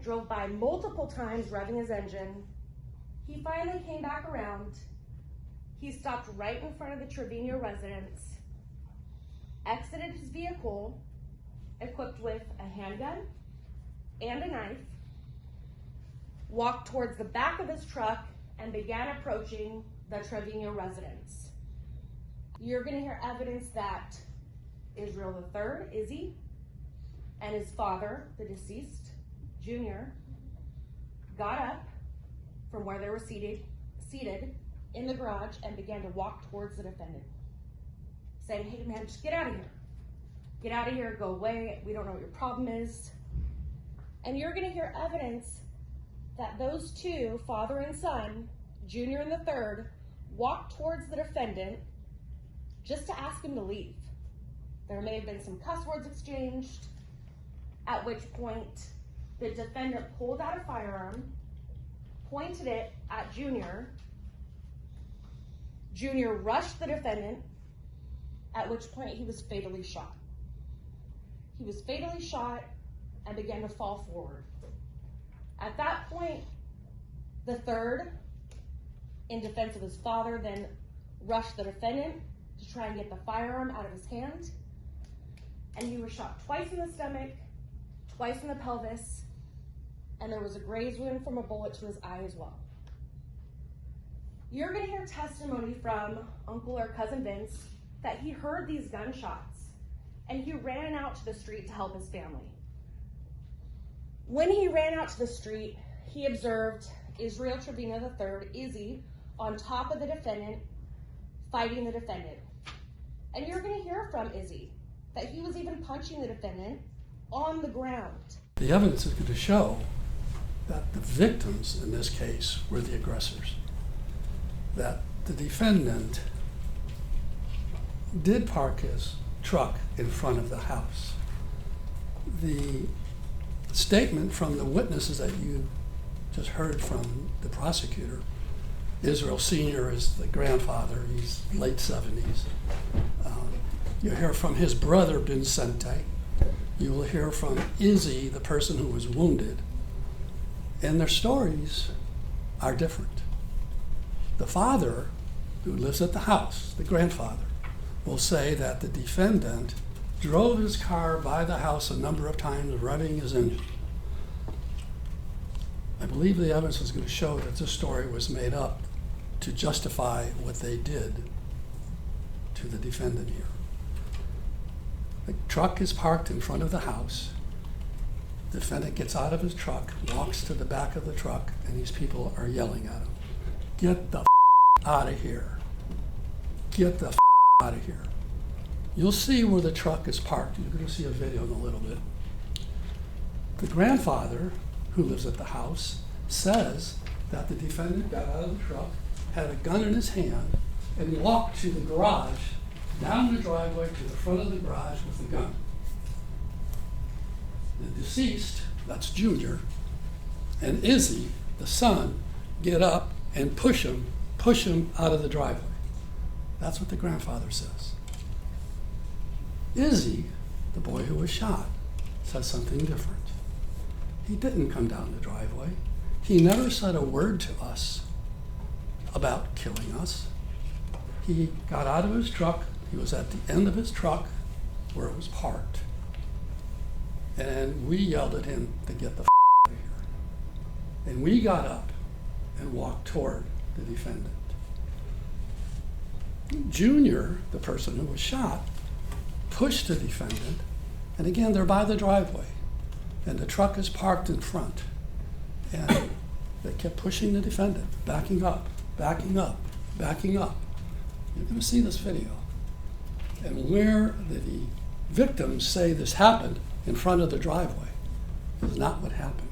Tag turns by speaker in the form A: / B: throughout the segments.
A: drove by multiple times revving his engine. He finally came back around. He stopped right in front of the Trevino residence, exited his vehicle, equipped with a handgun and a knife, walked towards the back of his truck, and began approaching the Trevino residence. You're gonna hear evidence that Israel III, Izzy, and his father, the deceased, Junior, got up from where they were seated in the garage and began to walk towards the defendant, saying, "Hey man, just get out of here. Get out of here, go away, we don't know what your problem is." And you're gonna hear evidence that those two, father and son, Junior and the third, walked towards the defendant just to ask him to leave. There may have been some cuss words exchanged, at which point the defendant pulled out a firearm, pointed it at Junior. Junior rushed the defendant, at which point he was fatally shot. He was fatally shot and began to fall forward. At that point, the third, in defense of his father, then rushed the defendant to try and get the firearm out of his hand. And he was shot twice in the stomach, twice in the pelvis, and there was a graze wound from a bullet to his eye as well. You're gonna hear testimony from Uncle or Cousin Vince that he heard these gunshots and he ran out to the street to help his family. When he ran out to the street, he observed Israel Trevino III, Izzy, on top of the defendant, fighting the defendant. And you're gonna hear from Izzy that he was even punching the defendant on the ground.
B: The evidence is going to show that the victims in this case were the aggressors. That the defendant did park his truck in front of the house. The statement from the witnesses that you just heard from the prosecutor, Israel Sr. is the grandfather, he's late 70s. You hear from his brother, Vincente. You will hear from Izzy, the person who was wounded. And their stories are different. The father, who lives at the house, the grandfather, will say that the defendant drove his car by the house a number of times, revving his engine. I believe the evidence is going to show that this story was made up to justify what they did to the defendant here. The truck is parked in front of the house. The defendant gets out of his truck, walks to the back of the truck, and these people are yelling at him, "Get the out of here. Get the out of here." You'll see where the truck is parked. You're going to see a video in a little bit. The grandfather, who lives at the house, says that the defendant got out of the truck, had a gun in his hand, and walked to the garage, down the driveway to the front of the garage with the gun. The deceased, that's Junior, and Izzy, the son, get up and push him out of the driveway. That's what the grandfather says. Izzy, the boy who was shot, says something different. He didn't come down the driveway. He never said a word to us about killing us. He got out of his truck. He was at the end of his truck where it was parked. And we yelled at him to get the out of here. And we got up and walked toward the defendant. Junior, the person who was shot, pushed the defendant, and again, they're by the driveway, and the truck is parked in front. And they kept pushing the defendant, backing up, backing up, backing up. You're going to see this video. And where the victims say this happened in front of the driveway is not what happened.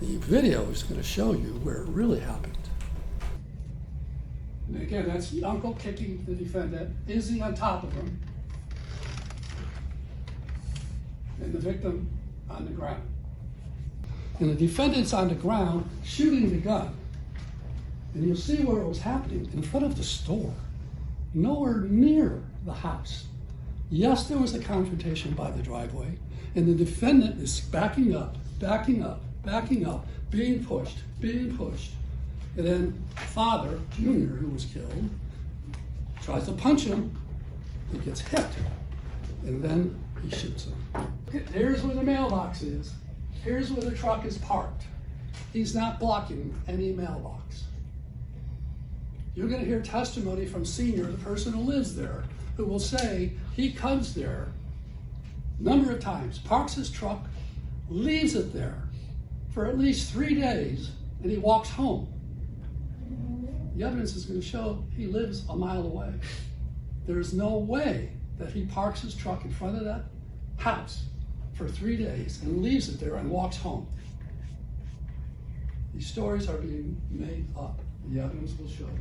B: The video is going to show you where it really happened. And again, that's the uncle kicking the defendant, Izzy on top of him, and the victim on the ground. And the defendant's on the ground shooting the gun. And you'll see where it was happening, in front of the store, nowhere near the house. Yes, there was a confrontation by the driveway, and the defendant is backing up, backing up, being pushed. And then father, Junior, who was killed, tries to punch him. He gets hit. And then he shoots him. Here's where the mailbox is. Here's where the truck is parked. He's not blocking any mailbox. You're going to hear testimony from Senior, the person who lives there, who will say he comes there a number of times, parks his truck, leaves it there for at least 3 days, and he walks home. The evidence is going to show he lives a mile away. There's no way that he parks his truck in front of that house for 3 days and leaves it there and walks home. These stories are being made up. The evidence will show that.